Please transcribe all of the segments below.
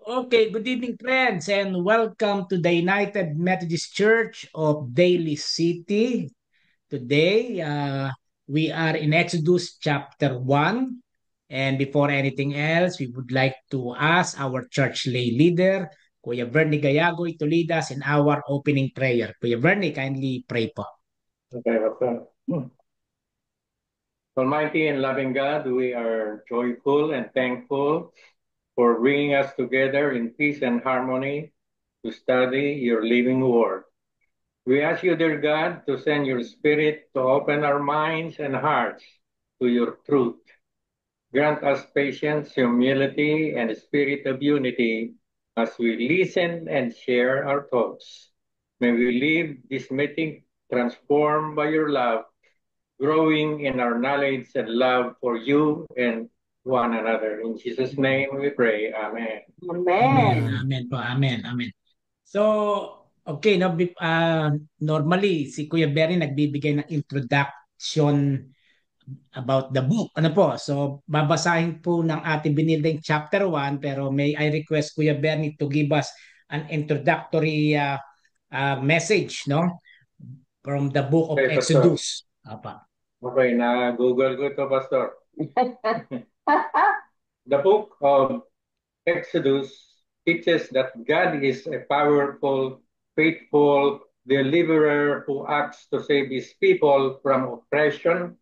Okay, good evening, friends, and welcome to the United Methodist Church of Daly City. Today, we are in Exodus chapter 1. And before anything else, we would like to ask our church lay leader, Kuya Bernie Gayagoy, to lead us in our opening prayer. Kuya Bernie, kindly pray po. Okay, Pastor. Almighty and loving God, we are joyful and thankful for bringing us together in peace and harmony to study your living word. We ask you, dear God, to send your Spirit to open our minds and hearts to your truth. Grant us patience, humility, and a spirit of unity as we listen and share our thoughts. May we leave this meeting transformed by your love, growing in our knowledge and love for you and one another. In Jesus' name we pray. Amen. Amen, Amen. amen po, amen, amen. So, okay, no, normally si Kuya Bernie nagbibigay ng introduction about the book. Ano po? So, babasahin po ng ating binilding chapter 1 pero may I request Kuya Bernie to give us an introductory message, no? From the book of Okay, Pastor. Exodus. Apa. Okay, na-google ko ito, Pastor. The book of Exodus teaches that God is a powerful, faithful deliverer who acts to save his people from oppression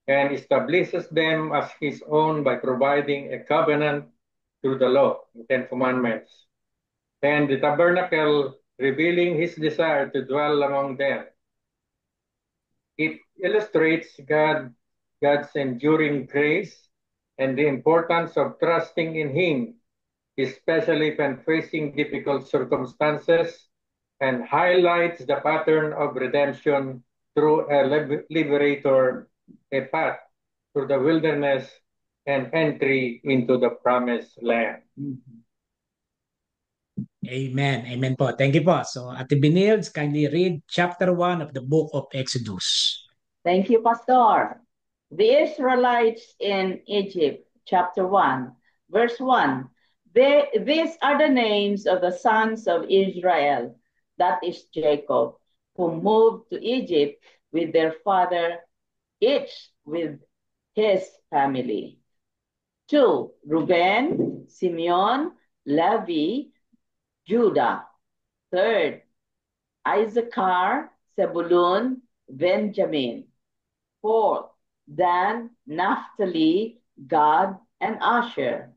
and establishes them as his own by providing a covenant through the law, the Ten Commandments, and the tabernacle revealing his desire to dwell among them. It illustrates God's enduring grace and the importance of trusting in him, especially when facing difficult circumstances, and highlights the pattern of redemption through a liberator, a path through the wilderness, and entry into the promised land. Amen. Amen po. Thank you po. So, Ate Binils, kindly read chapter 1 of the book of Exodus. Thank you, Pastor. The Israelites in Egypt, chapter 1, verse 1. These are the names of the sons of Israel, that is Jacob, who moved to Egypt with their father, each with his family. 2. Reuben, Simeon, Levi, Judah. 3rd, Issachar, Zebulun, Benjamin. 4th, Dan, Naphtali, Gad, and Asher.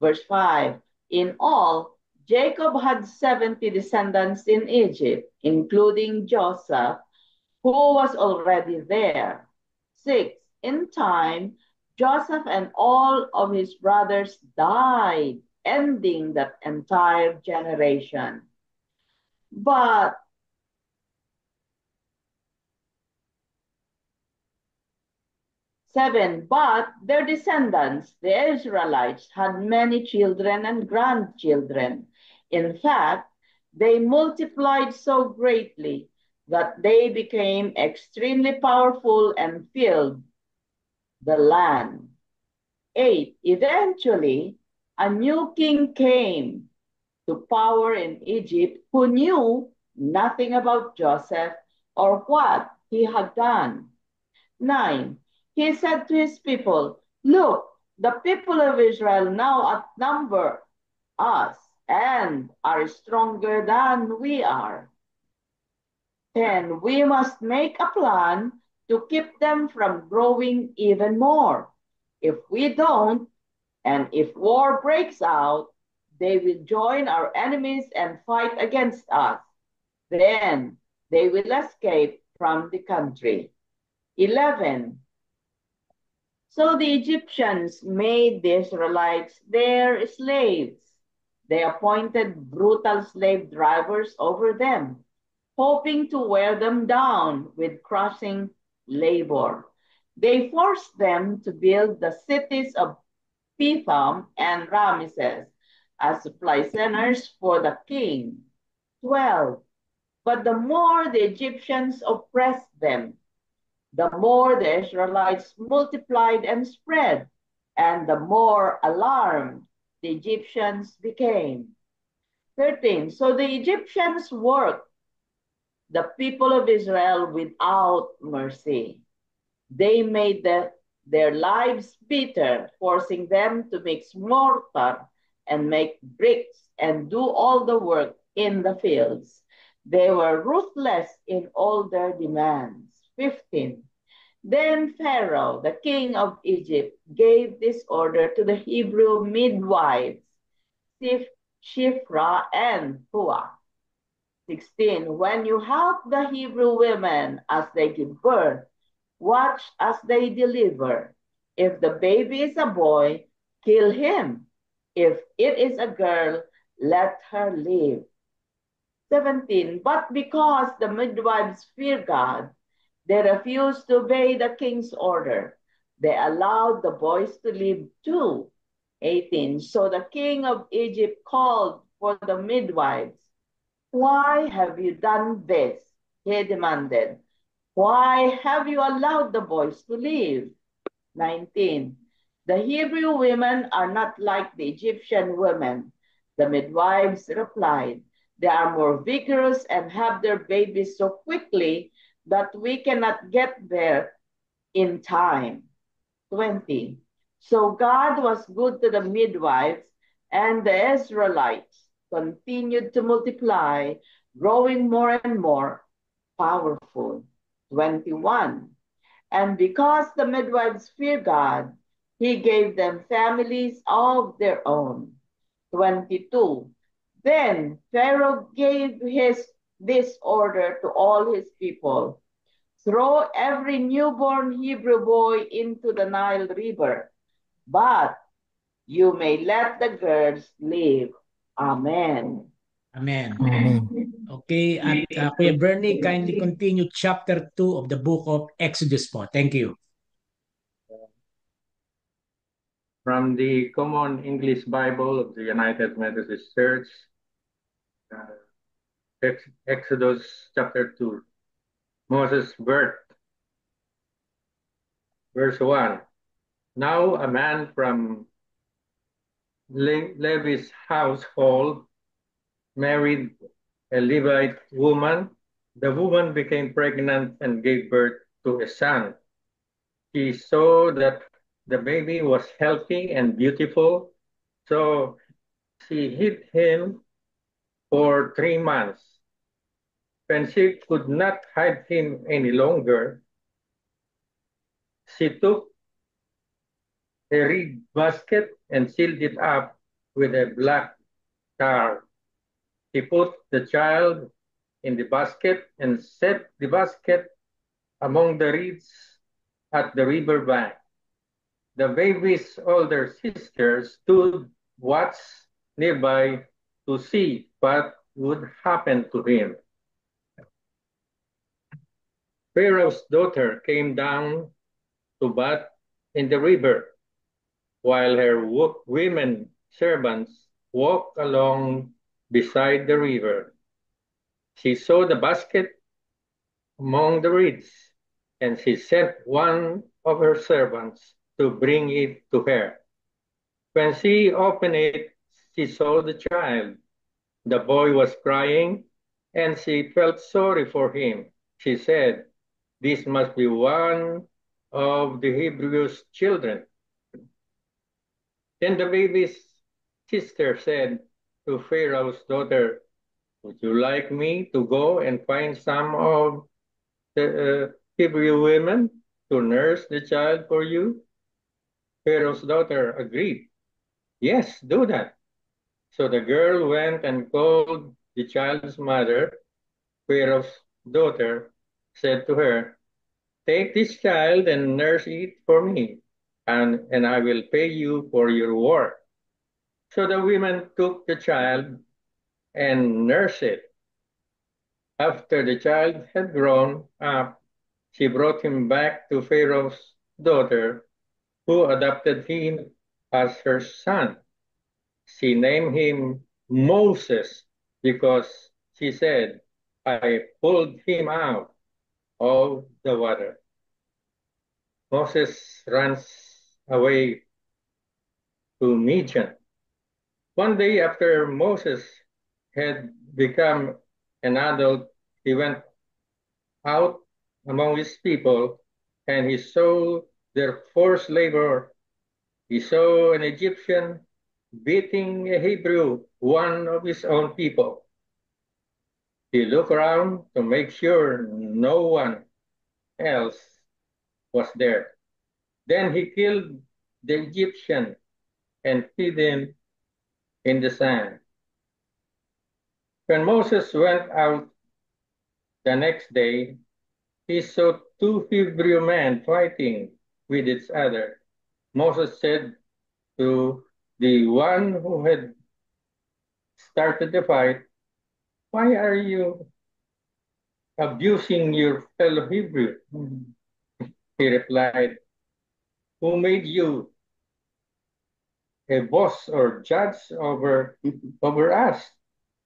Verse 5, in all, Jacob had 70 descendants in Egypt, including Joseph, who was already there. 6, in time, Joseph and all of his brothers died, ending that entire generation. But 7, but their descendants, the Israelites, had many children and grandchildren. In fact, they multiplied so greatly that they became extremely powerful and filled the land. 8, eventually, a new king came to power in Egypt who knew nothing about Joseph or what he had done. 9, he said to his people, look, the people of Israel now outnumber us and are stronger than we are. 10, we must make a plan to keep them from growing even more. If we don't, and if war breaks out, they will join our enemies and fight against us. Then they will escape from the country. 11, so the Egyptians made the Israelites their slaves. They appointed brutal slave drivers over them, hoping to wear them down with crushing labor. They forced them to build the cities of Pithom and Ramesses as supply centers for the king. 12. But the more the Egyptians oppressed them, the more the Israelites multiplied and spread, and the more alarmed the Egyptians became. 13. So the Egyptians worked the people of Israel without mercy. They made their lives bitter, forcing them to mix mortar and make bricks and do all the work in the fields. They were ruthless in all their demands. 15. Then Pharaoh, the king of Egypt, gave this order to the Hebrew midwives, Shiphrah and Puah. 16. When you help the Hebrew women as they give birth, watch as they deliver. If the baby is a boy, kill him. If it is a girl, let her live. 17. But because the midwives fear God, they refused to obey the king's order. They allowed the boys to live too. 18. So the king of Egypt called for the midwives. Why have you done this? He demanded. Why have you allowed the boys to live? 19. The Hebrew women are not like the Egyptian women. The midwives replied, they are more vigorous and have their babies so quickly that we cannot get there in time. 20. So God was good to the midwives, and the Israelites continued to multiply, growing more and more powerful. 21. And because the midwives fear God, he gave them families of their own. 22. Then Pharaoh gave this order to all his people. Throw every newborn Hebrew boy into the Nile River, but you may let the girls live. Amen. Amen. Amen. Okay, at Kuya Bernie, kindly continue chapter 2 of the book of Exodus po. Thank you. From the Common English Bible of the United Methodist Church, Exodus chapter 2, Moses' birth. Verse 1. Now a man from Levi's household married a Levite woman. The woman became pregnant and gave birth to a son. She saw that the baby was healthy and beautiful, so she hid him for 3 months. When she could not hide him any longer, she took a reed basket and sealed it up with a black tar. He put the child in the basket and set the basket among the reeds at the river bank. The baby's older sister stood watch nearby to see what would happen to him. Pharaoh's daughter came down to bathe in the river, while her women servants walked along beside the river. She saw the basket among the reeds, and she sent one of her servants to bring it to her. When she opened it, she saw the child. The boy was crying, and she felt sorry for him. She said, "This must be one of the Hebrews' children." Then the baby's sister said to Pharaoh's daughter, "Would you like me to go and find some of the Hebrew women to nurse the child for you?" Pharaoh's daughter agreed. "Yes, do that." So the girl went and called the child's mother. Pharaoh's daughter said to her, "Take this child and nurse it for me, and I will pay you for your work." So the women took the child and nursed it. After the child had grown up, she brought him back to Pharaoh's daughter, who adopted him as her son. She named him Moses because she said, "I pulled him out of the water." Moses runs away to Midian. One day after Moses had become an adult, he went out among his people, and he saw their forced labor. He saw an Egyptian beating a Hebrew, one of his own people. He looked around to make sure no one else was there. Then he killed the Egyptian and hid him in the sand. When Moses went out the next day, he saw two Hebrew men fighting with each other. Moses said to the one who had started the fight, "Why are you abusing your fellow Hebrew?" He replied, "Who made you a boss or judge over us?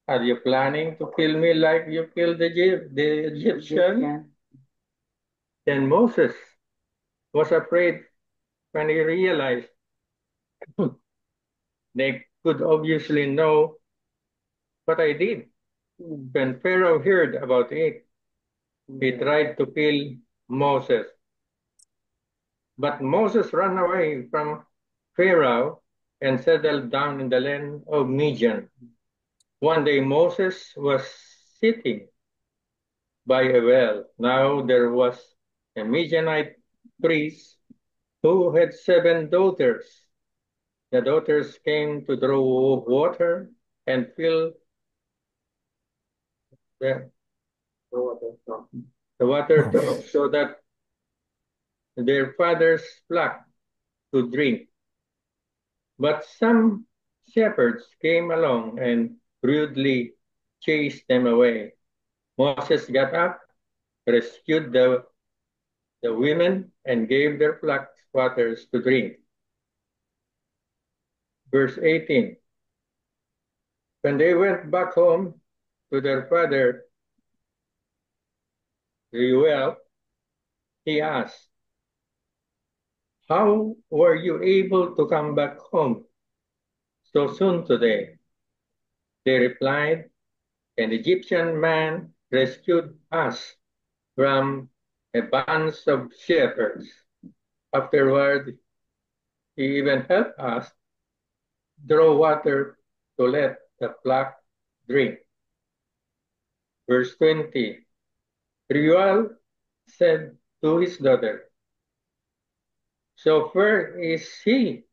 Are you planning to kill me like you killed the Egyptian?" Then Moses was afraid when he realized they could obviously know what I did. When Pharaoh heard about it, he tried to kill Moses. But Moses ran away from Pharaoh and settled down in the land of Midian. One day Moses was sitting by a well. Now there was a Midianite priest who had 7 daughters. The daughters came to draw water and fill the water so that their fathers flocked to drink. But some shepherds came along and rudely chased them away. Moses got up, rescued the women, and gave their flocks waters to drink. Verse 18. When they went back home to their father Reuel, he asked, "How were you able to come back home so soon today?" They replied, "An Egyptian man rescued us from a band of shepherds. Afterward, he even helped us draw water to let the flock drink." Verse 20. Reuel said to his daughter, "So where is he?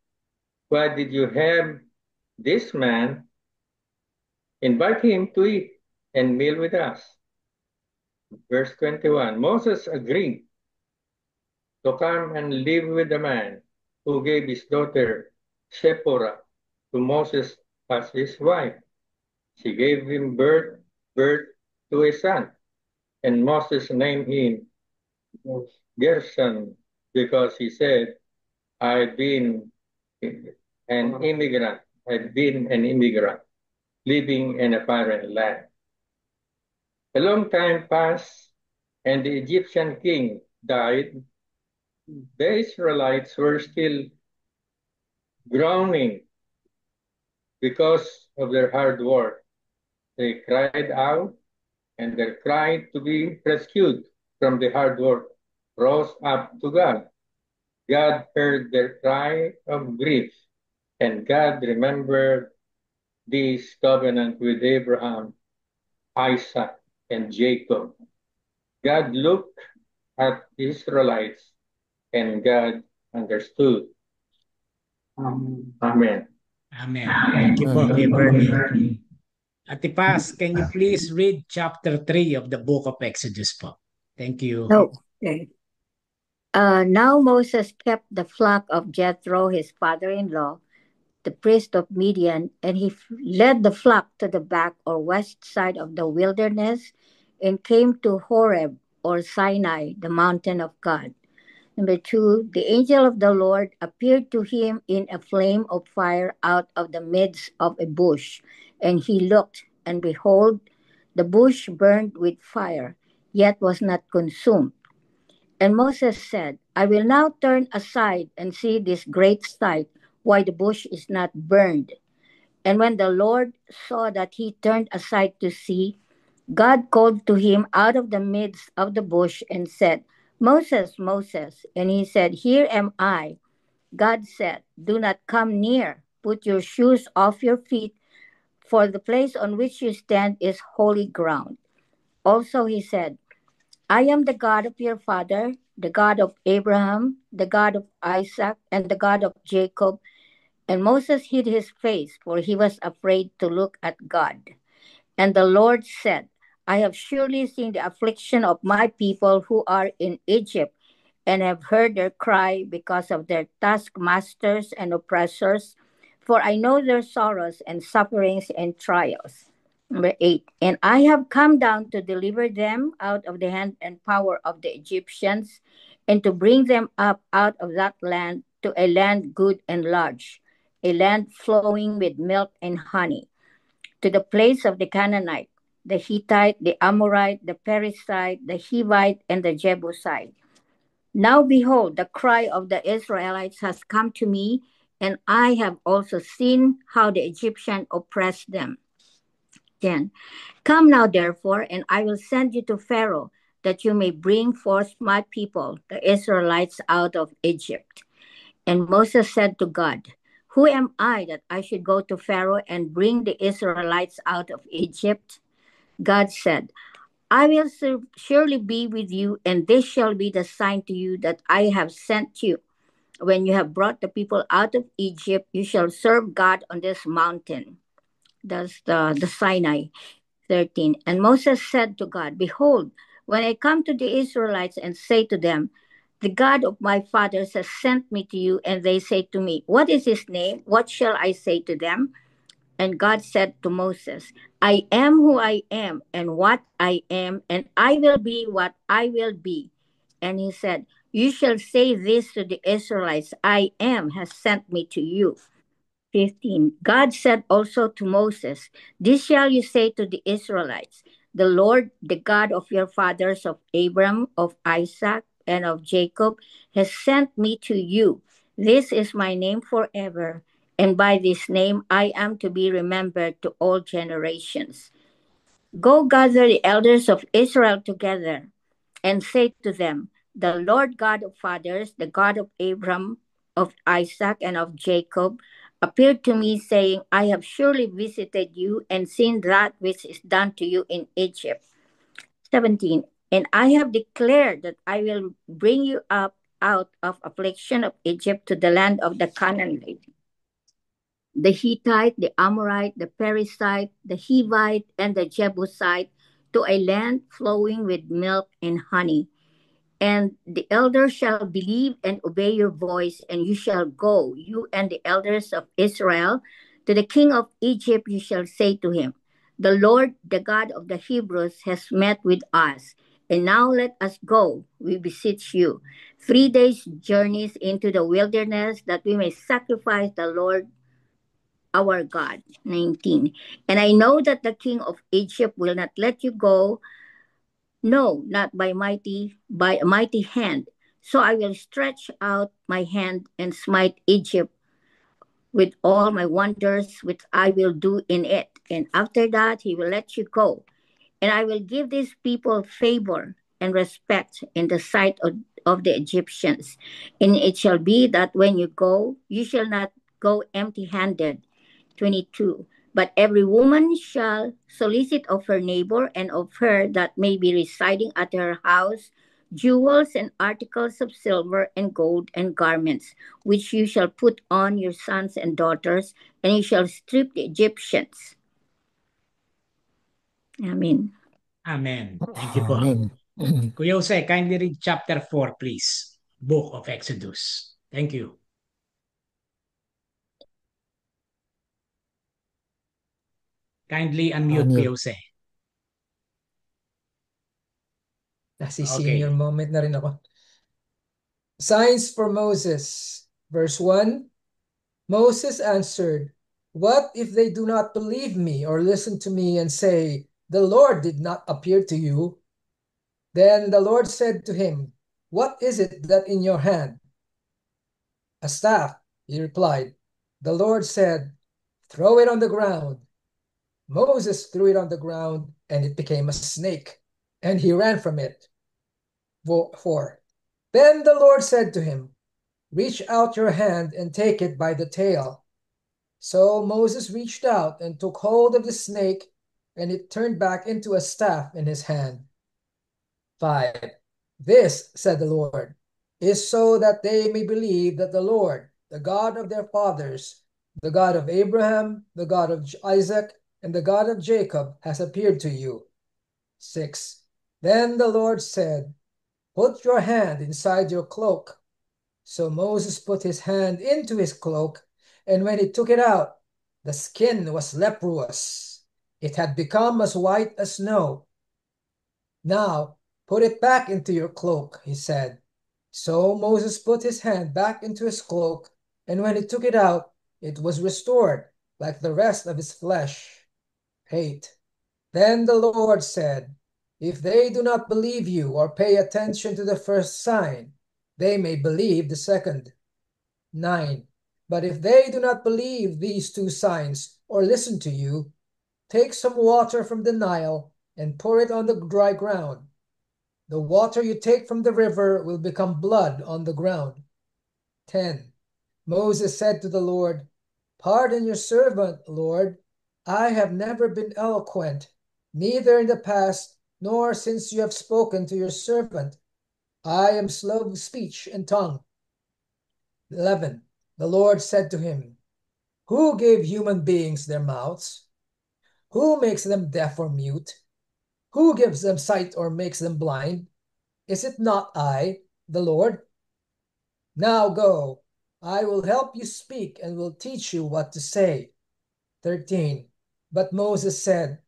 Why did you have this man invite him to eat and meal with us?" Verse 21. Moses agreed to come and live with the man who gave his daughter Zipporah to Moses as his wife. She gave him birth to a son, and Moses named him Gershon because he said, I've been an immigrant, living in a foreign land. A long time passed, and the Egyptian king died. The Israelites were still groaning because of their hard work. They cried out, and their cry to be rescued from the hard work rose up to God. God heard their cry of grief, and God remembered this covenant with Abraham, Isaac, and Jacob. God looked at the Israelites, and God understood. Amen. Amen. Thank you po, Kay Bernie. Ate Paz, can you please read chapter 3 of the book of Exodus po? Thank you. Okay. Now Moses kept the flock of Jethro, his father-in-law, the priest of Midian, and he led the flock to the back or west side of the wilderness and came to Horeb or Sinai, the mountain of God. Number 2, the angel of the Lord appeared to him in a flame of fire out of the midst of a bush. And he looked, and behold, the bush burned with fire, yet was not consumed. And Moses said, I will now turn aside and see this great sight, why the bush is not burned. And when the Lord saw that he turned aside to see, God called to him out of the midst of the bush and said, Moses, Moses. And he said, Here am I. God said, Do not come near. Put your shoes off your feet, for the place on which you stand is holy ground. Also he said, I am the God of your father, the God of Abraham, the God of Isaac, and the God of Jacob. And Moses hid his face, for he was afraid to look at God. And the Lord said, I have surely seen the affliction of my people who are in Egypt, and have heard their cry because of their taskmasters and oppressors, for I know their sorrows and sufferings and trials. Number 8, and I have come down to deliver them out of the hand and power of the Egyptians, and to bring them up out of that land to a land good and large, a land flowing with milk and honey, to the place of the Canaanite, the Hittite, the Amorite, the Perizzite, the Hivite, and the Jebusite. Now behold, the cry of the Israelites has come to me, and I have also seen how the Egyptian oppressed them. 10. Come now, therefore, and I will send you to Pharaoh, that you may bring forth my people, the Israelites, out of Egypt. And Moses said to God, Who am I that I should go to Pharaoh and bring the Israelites out of Egypt? God said, I will surely be with you, and this shall be the sign to you that I have sent you. When you have brought the people out of Egypt, you shall serve God on this mountain. That's the Sinai. 13. And Moses said to God, Behold, when I come to the Israelites and say to them, The God of my fathers has sent me to you, and they say to me, What is his name? What shall I say to them? And God said to Moses, I am who I am, and what I am, and I will be what I will be. And he said, You shall say this to the Israelites, I am has sent me to you. 15. God said also to Moses, This shall you say to the Israelites, The Lord, the God of your fathers, of Abram, of Isaac, and of Jacob, has sent me to you. This is my name forever, and by this name I am to be remembered to all generations. Go gather the elders of Israel together and say to them, The Lord God of fathers, the God of Abram, of Isaac, and of Jacob, appeared to me, saying, I have surely visited you and seen that which is done to you in Egypt. 17. And I have declared that I will bring you up out of affliction of Egypt to the land of the Canaanites, the Hittite, the Amorite, the Perizzite, the Hivite, and the Jebusite, to a land flowing with milk and honey. And the elders shall believe and obey your voice, and you shall go, you and the elders of Israel, to the king of Egypt. You shall say to him, The Lord, the God of the Hebrews, has met with us. And now let us go, we beseech you, 3 days' journeys into the wilderness, that we may sacrifice the Lord our God. 19. And I know that the king of Egypt will not let you go, no, not by a mighty hand. So I will stretch out my hand and smite Egypt with all my wonders, which I will do in it. And after that, he will let you go. And I will give these people favor and respect in the sight of the Egyptians. And it shall be that when you go, you shall not go empty handed. 22. But every woman shall solicit of her neighbor and of her that may be residing at her house jewels and articles of silver and gold and garments, which you shall put on your sons and daughters, and you shall strip the Egyptians. Amen. Amen. Thank you po. Amen. Kuya Jose, kindly read chapter 4, please. Book of Exodus. Thank you. Kindly unmute, Kuya Jose. Kasi Okay. senior moment na rin ako. Signs for Moses. Verse 1, Moses answered, What if they do not believe me or listen to me and say, The Lord did not appear to you? Then the Lord said to him, What is it that in your hand? A staff, he replied. The Lord said, Throw it on the ground. Moses threw it on the ground, and it became a snake, and he ran from it. 4. Then the Lord said to him, reach out your hand and take it by the tail. So Moses reached out and took hold of the snake, and it turned back into a staff in his hand. 5. This, said the Lord, is so that they may believe that the Lord, the God of their fathers, the God of Abraham, the God of Isaac, and the God of Jacob, has appeared to you. 6. Then the Lord said, put your hand inside your cloak. So Moses put his hand into his cloak, and when he took it out, the skin was leprous. It had become as white as snow. Now, put it back into your cloak, he said. So Moses put his hand back into his cloak, and when he took it out, it was restored, like the rest of his flesh. 8. Then the Lord said, if they do not believe you or pay attention to the first sign, they may believe the second. 9. But if they do not believe these 2 signs or listen to you, take some water from the Nile and pour it on the dry ground. The water you take from the river will become blood on the ground. 10. Moses said to the Lord, pardon your servant, Lord. I have never been eloquent, neither in the past nor since you have spoken to your servant. I am slow of speech and tongue. 11. The Lord said to him, who gave human beings their mouths? Who makes them deaf or mute? Who gives them sight or makes them blind? Is it not I, the Lord? Now go, I will help you speak and will teach you what to say. 13. But Moses said,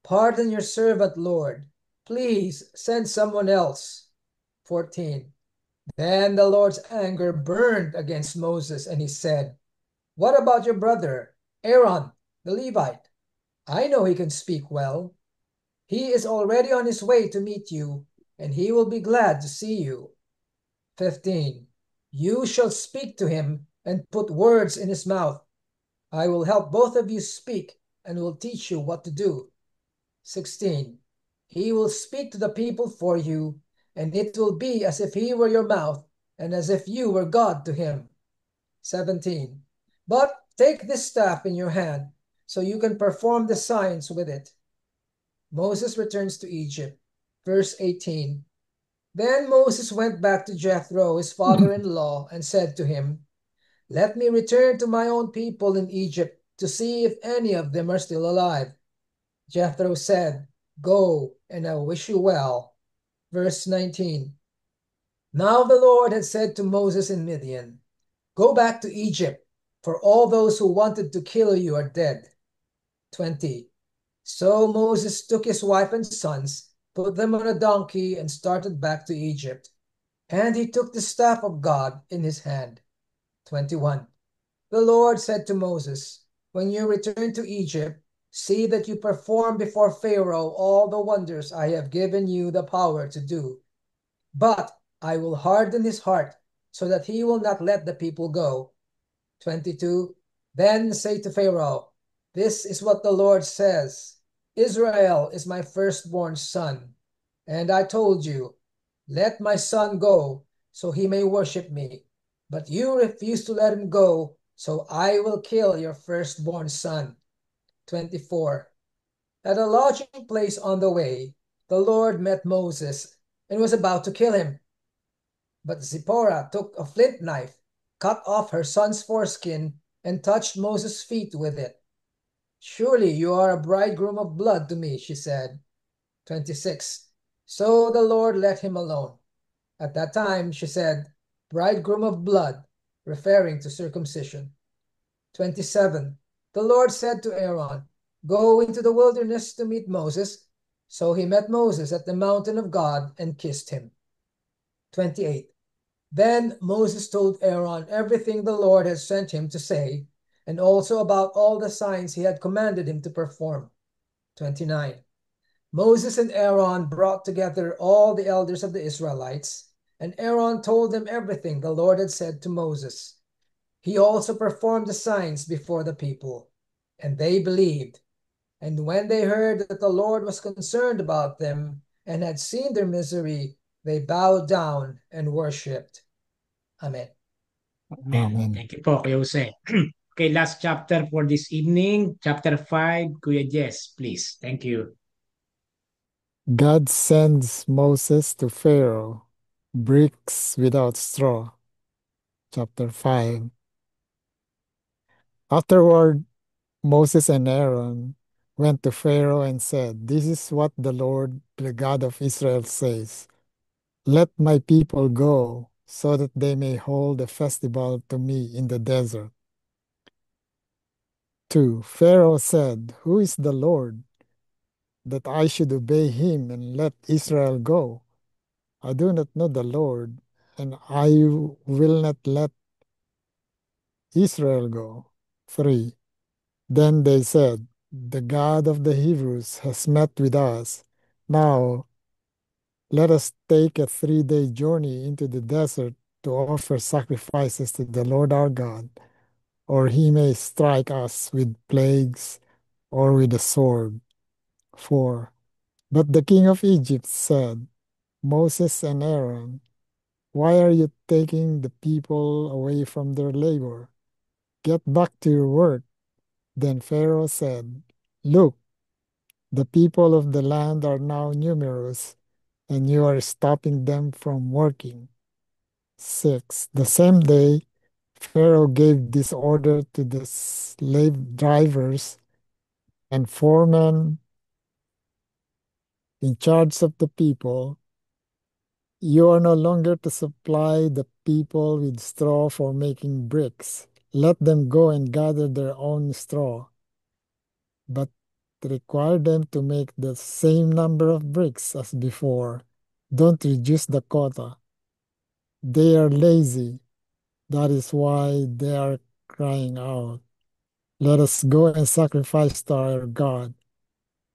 pardon your servant, Lord. Please send someone else. 14. Then the Lord's anger burned against Moses, and he said, what about your brother, Aaron, the Levite? I know he can speak well. He is already on his way to meet you, and he will be glad to see you. 15. You shall speak to him and put words in his mouth. I will help both of you speak and will teach you what to do. 16. He will speak to the people for you, and it will be as if he were your mouth and as if you were God to him. 17. But take this staff in your hand so you can perform the signs with it. Moses returns to Egypt. Verse 18. Then Moses went back to Jethro, his father-in-law, and said to him, let me return to my own people in Egypt to see if any of them are still alive. Jethro said, go, and I wish you well. Verse 19. Now the Lord had said to Moses in Midian, go back to Egypt, for all those who wanted to kill you are dead. 20. So Moses took his wife and sons, put them on a donkey, and started back to Egypt. And he took the staff of God in his hand. 21. The Lord said to Moses, when you return to Egypt, see that you perform before Pharaoh all the wonders I have given you the power to do. But I will harden his heart, so that he will not let the people go. 22. Then say to Pharaoh, this is what the Lord says, Israel is my firstborn son. And I told you, let my son go, so he may worship me. But you refuse to let him go, so I will kill your firstborn son. 24. At a lodging place on the way, the Lord met Moses and was about to kill him. But Zipporah took a flint knife, cut off her son's foreskin, and touched Moses' feet with it. Surely you are a bridegroom of blood to me, she said. 26. So the Lord let him alone. At that time, she said, bridegroom of blood, referring to circumcision. 27. The Lord said to Aaron, go into the wilderness to meet Moses. So he met Moses at the mountain of God and kissed him. 28. Then Moses told Aaron everything the Lord had sent him to say, and also about all the signs he had commanded him to perform. 29. Moses and Aaron brought together all the elders of the Israelites, and Aaron told them everything the Lord had said to Moses. He also performed the signs before the people. and they believed. And when they heard that the Lord was concerned about them and had seen their misery, they bowed down and worshipped. Amen. Amen. Amen. Thank you po, Kuya Jose. Okay, last chapter for this evening, chapter 5. Kuya Jess, please. Thank you. God sends Moses to Pharaoh, bricks without straw. Chapter 5. Afterward, Moses and Aaron went to Pharaoh and said, "This is what the Lord, the God of Israel, says: Let my people go, so that they may hold a festival to me in the desert." 2. Pharaoh said, "Who is the Lord, that I should obey him and let Israel go? I do not know the Lord, and I will not let Israel go." 3. Then they said, "The God of the Hebrews has met with us. Now let us take a 3-day journey into the desert to offer sacrifices to the Lord our God, or he may strike us with plagues or with a sword." 4. But the king of Egypt said, "Moses and Aaron, why are you taking the people away from their labor? Get back to your work." Then Pharaoh said, "Look, the people of the land are now numerous, and you are stopping them from working." 6. The same day, Pharaoh gave this order to the slave drivers and foremen in charge of the people: "You are no longer to supply the people with straw for making bricks. Let them go and gather their own straw, but require them to make the same number of bricks as before. Don't reduce the quota. They are lazy. That is why they are crying out, 'Let us go and sacrifice to our God.'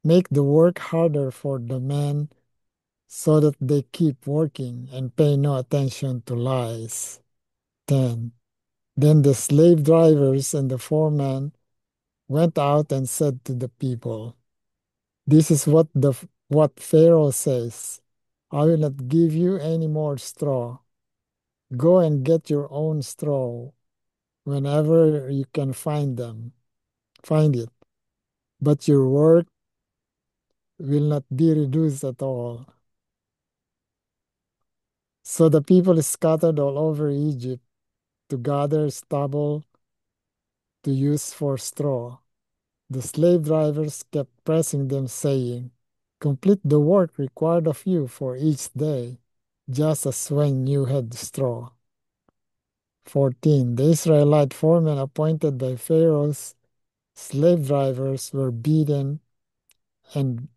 Make the work harder for the men so that they keep working and pay no attention to lies." 10. Then the slave drivers and the foreman went out and said to the people, "This is what Pharaoh says: I will not give you any more straw. Go and get your own straw whenever you can find it. But your work will not be reduced at all." So the people scattered all over Egypt to gather stubble to use for straw. The slave drivers kept pressing them, saying, "Complete the work required of you for each day, just as when you had straw." 14. The Israelite foremen appointed by Pharaoh's slave drivers were beaten and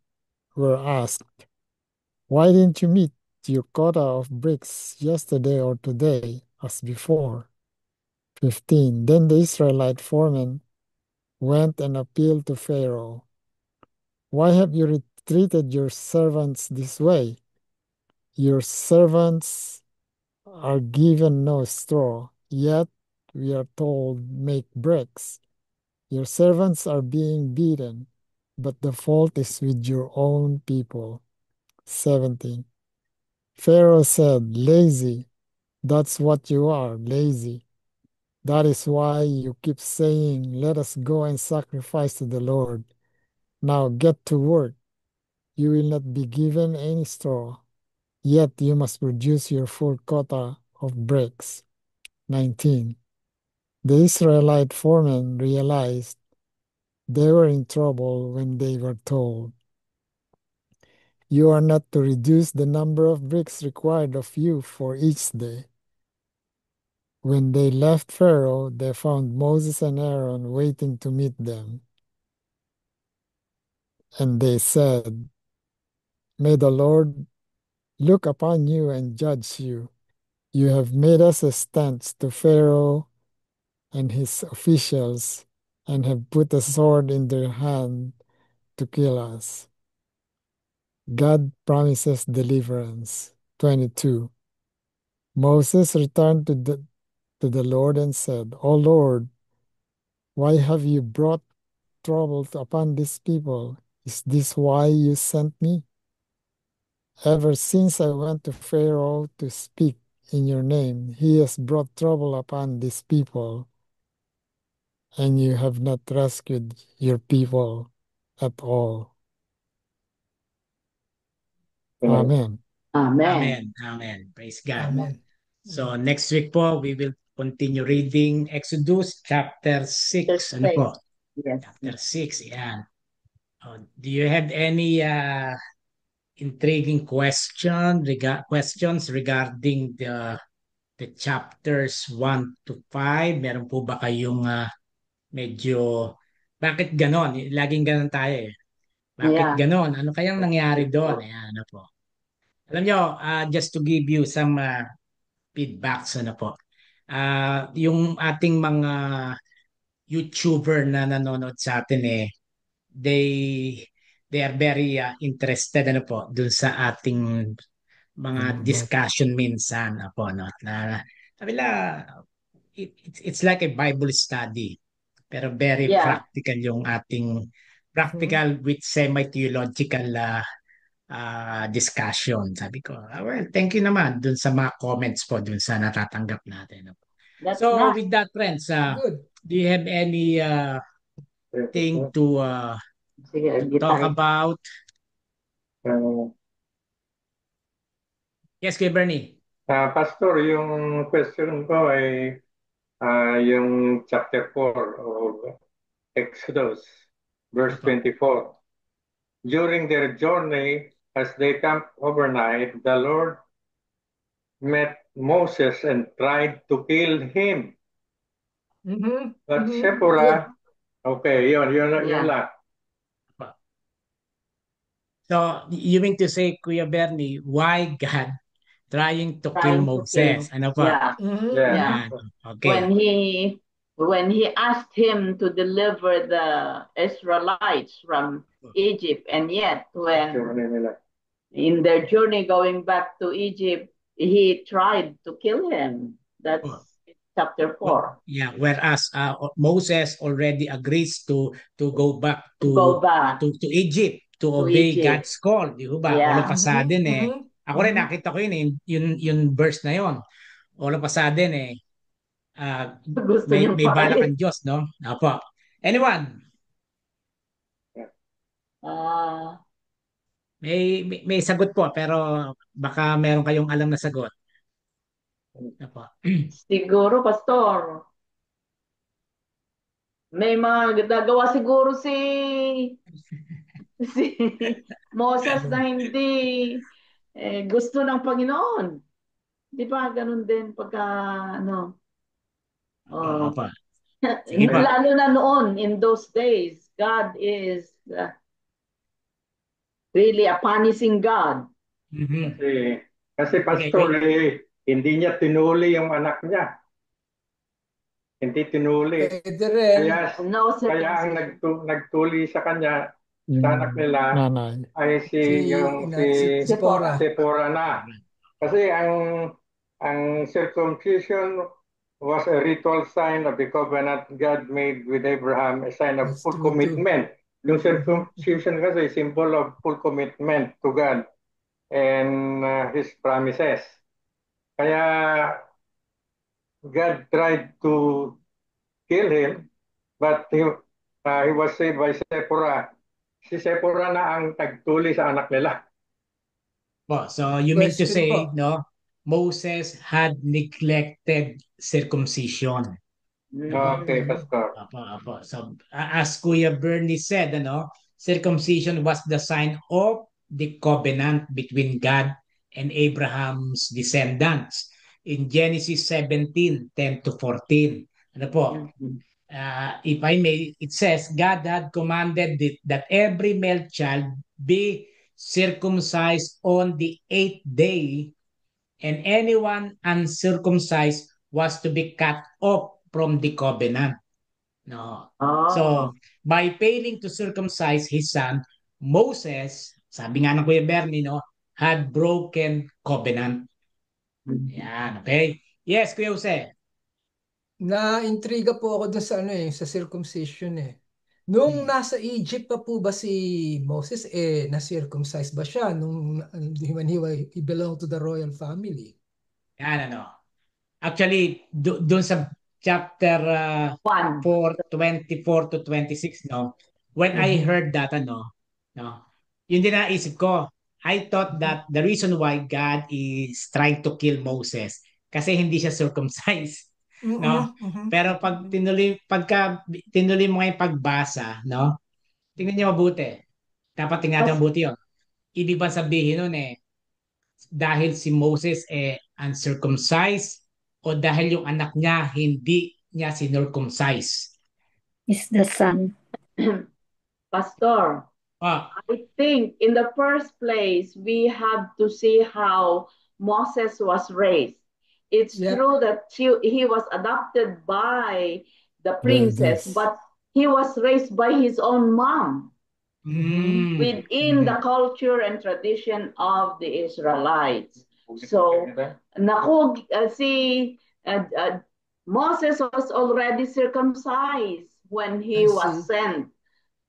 were asked, "Why didn't you meet your quota of bricks yesterday or today as before?" 15. Then the Israelite foremen went and appealed to Pharaoh, "Why have you treated your servants this way? Your servants are given no straw, yet we are told, 'Make bricks.' Your servants are being beaten, but the fault is with your own people." 17. Pharaoh said, "Lazy, that's what you are, lazy. That is why you keep saying, 'Let us go and sacrifice to the Lord.' Now get to work. You will not be given any straw, yet you must produce your full quota of bricks." 19. The Israelite foremen realized they were in trouble when they were told, "You are not to reduce the number of bricks required of you for each day." When they left Pharaoh, they found Moses and Aaron waiting to meet them. And they said, "May the Lord look upon you and judge you. You have made us as tents to Pharaoh and his officials, and have put a sword in their hand to kill us." God promises deliverance. 22. Moses returned to the Lord and said, "O Lord, why have you brought trouble upon this people. Is this why you sent me? Ever since I went to Pharaoh to speak in your name, he has brought trouble upon this people, and you have not rescued your people at all. Amen. Amen. Amen. Amen. Praise God. Amen. So next week po, we will continue reading Exodus chapter 6. Ano po? Yes. Chapter 6. Yan. Do you have any intriguing questions regarding the chapters 1 to 5? Meron po ba kayong medyo, bakit ganon? Laging ganon tayo eh. Bakit Yeah. ganon? Ano kayang nangyari doon? Ayan, ano po. Alam nyo, just to give you some feedbacks, ano po. Yung ating mga YouTuber na nanonood sa atin they they are very interested ano po dun sa ating mga discussion minsan po no na sabi it's like a Bible study pero very practical yung ating practical with semi-theological discussion. Sabi ko, well, thank you naman dun sa mga comments po dun sa natatanggap natin. That's So nice. with that, friends, Good. do you have any thing to talk about? Yes, kay Bernie. Pastor, yung question ko ay yung chapter 4 of Exodus, verse 24. During their journey, as they camped overnight, the Lord met Moses and tried to kill him. But Zipporah, okay, yun lang. So, you mean to say, Kuya Bernie, why God trying to kill Moses? Ano pa? Yeah. Okay. When he asked him to deliver the Israelites from Egypt, and yet when in their journey going back to Egypt, he tried to kill him. That's chapter 4. Yeah, whereas Moses already agrees to go back to Egypt to obey Egypt. God's call, di ba? Yeah. All of a sudden ako rin nakita ko yung verse na yon. All of a sudden may balak ang Diyos, no? Apo. Anyone? May sagot po pero baka meron kayong alam na sagot. Apo. Siguro, Pastor. May mga nagawa siguro si Moses na hindi gusto ng Panginoon. Di ba? Ganun din pagka Apa. Sige pa. lalo na noon, in those days, God is really a punishing God. Kasi Pastor, hindi niya tinuli yung anak niya. Hindi tinuli. Kaya ang nagtuli sa kanya, sa anak nila, ay si Zipporah na. Kasi ang circumcision was a ritual sign of the covenant God made with Abraham, a sign of full commitment. Yung circumcision kasi symbol of full commitment to God and His promises. Kaya God tried to kill him, but he was saved by Zipporah. Si Zipporah na ang tagtuli sa anak nila. So you mean to say, no, Moses had neglected circumcision. Okay, Pastor. Apo. So as Kuya Bernie said, circumcision was the sign of the covenant between God and Abraham's descendants in Genesis 17:10-14. Ano po? If I may, it says, God had commanded that every male child be circumcised on the 8th day, and anyone uncircumcised was to be cut off from the covenant. No. So, by failing to circumcise his son, Moses, sabi nga ng Kuya Bernie, had broken covenant. Yan, okay? Yes, Kuya Jose. Na-intriga po ako doon sa sa circumcision . Nung nasa Egypt pa po ba si Moses, na-circumcised ba siya nung when he belonged to the royal family? Yan ano. Actually, doon sa chapter 4, 24 to 26, no? When I heard that, no? Yun din naisip ko. I thought that the reason why God is trying to kill Moses kasi hindi siya circumcised, no? Pero pagka tinuloy mo yung pagbasa, no? Tingnan niyo mabuti. Dapat tingnan natin mabuti 'yon. Ibig ba sabihin nun dahil si Moses uncircumcised o dahil yung anak niya hindi niya sinircumcise? Is the son. Pastor, Ah, I think in the first place, we have to see how Moses was raised. It's Yeah. true that he was adopted by the princess, Ladies. but he was raised by his own mom within the culture and tradition of the Israelites. So, Moses was already circumcised when he was sent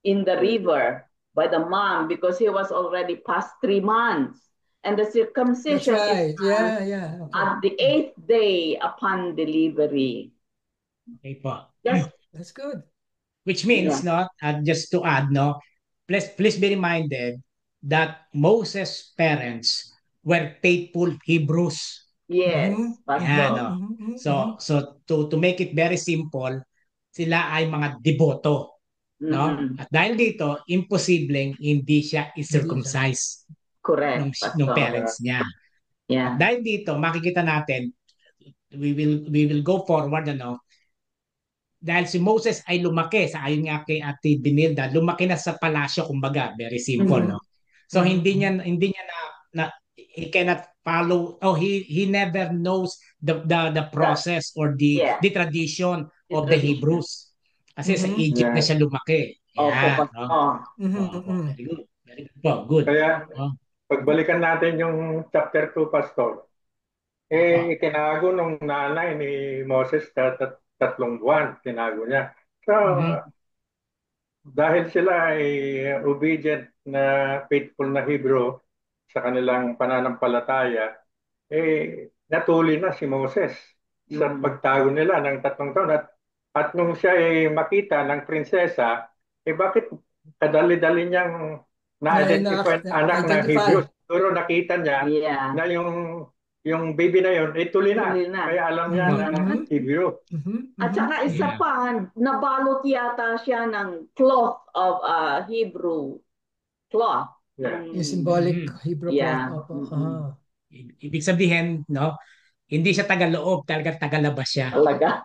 in the river by the mom because he was already past 3 months. And the circumcision That's right. is done Yeah. Okay. at the 8th day upon delivery. Okay po. That's good. Which means, no, just to add, no, please be reminded that Moses' parents were faithful Hebrews. Yes, Yeah, Pastor. no. So to make it very simple, sila ay mga deboto, no? At dahil dito, imposibleng hindi siya i-circumcise Correct, nung Pastor. parents niya. Yeah. At dahil dito, makikita natin, we will go forward, dahil si Moses ay lumaki sa ayon nga kay Ate Binilda, lumaki na sa palasyo, kumbaga, very simple, no? So hindi niya na he cannot follow, he never knows the process or the tradition of the Hebrews. Kasi sa Egypt na siya lumaki. Yeah, no? Very good. Very good po. Good. Kaya pagbalikan natin yung chapter 2, Pastor. Itinago nung nanay ni Moses 3 buwan, tinago niya. So, dahil sila ay obedient na faithful na Hebrew sa kanilang pananampalataya, natuli na si Moses sa pagtago nila ng 3 taon. At nung siya ay makita ng prinsesa, bakit kadali-dali niyang na-identify anak na Hebrew? Siguro nakita niya na yung baby na yun, tuloy na. Kaya alam niya na Hebrew. At saka isa pa, nabalot yata siya ng cloth of Hebrew cloth. Yung symbolic Hebrew cloth. Ibig sabihin, no, hindi siya tagaloob, talagang tagalabas siya. Talagang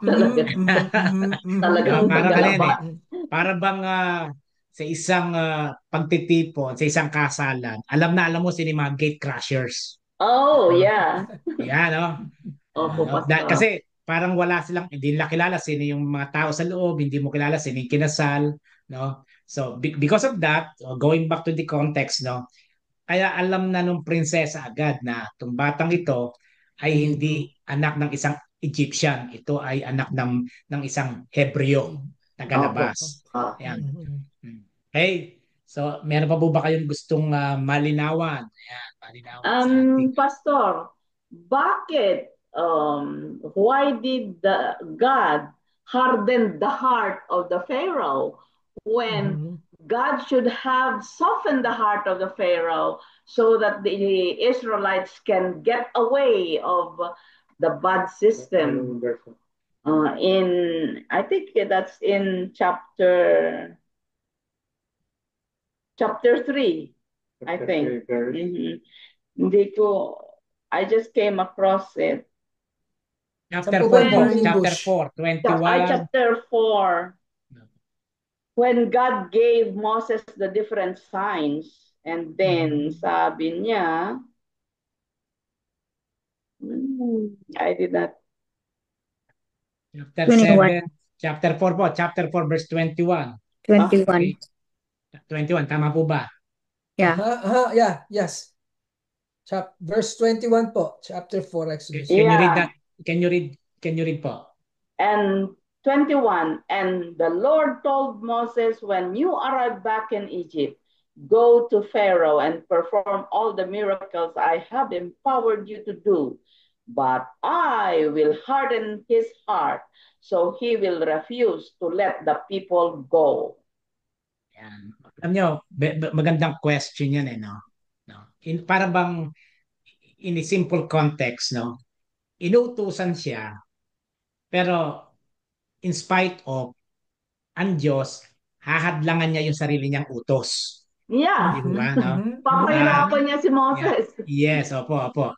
tagalabas. Para bang sa isang pagtitipon, sa isang kasalan, alam mo sino yung mga gate crushers. Oh, yeah. Yeah, no? Kasi parang wala silang, hindi nila kilala sino yung mga tao sa loob, hindi mo kilala sino yung kinasal, no? So, because of that, going back to the context, no? Kaya alam na nung prinsesa agad na itong batang ito ay hindi anak ng isang Egyptian. Ito ay anak ng isang Hebreo, tagalabas. Ayan. Okay. So, meron pa po ba kayong gustong malinawan? Ayan, malinawan sa ating... Pastor, bakit, why did God harden the heart of the Pharaoh when God should have softened the heart of the Pharaoh so that the Israelites can get away of the bad system? I think that's in chapter 3, I think. I just came across it. Chapter 4, 21. Chapter 4. When God gave Moses the different signs, and then sabi niya, I did not. Chapter 7, chapter 4 po, chapter 4 verse 21. 21. 21, tama po ba? Yeah. Yes. Verse 21 po, chapter 4 Exodus. Can you read that? Can you read po? And 21. And the Lord told Moses, when you arrive back in Egypt, go to Pharaoh and perform all the miracles I have empowered you to do. But I will harden his heart, so he will refuse to let the people go. Yan. Alam nyo, magandang question yan no? Para bang in a simple context, no? Inuutusan siya, pero in spite of, ang Diyos, hahadlangan niya yung sarili niyang utos. Yeah. Di ba, no? Papahirapan niya si Moses. Yes, opo.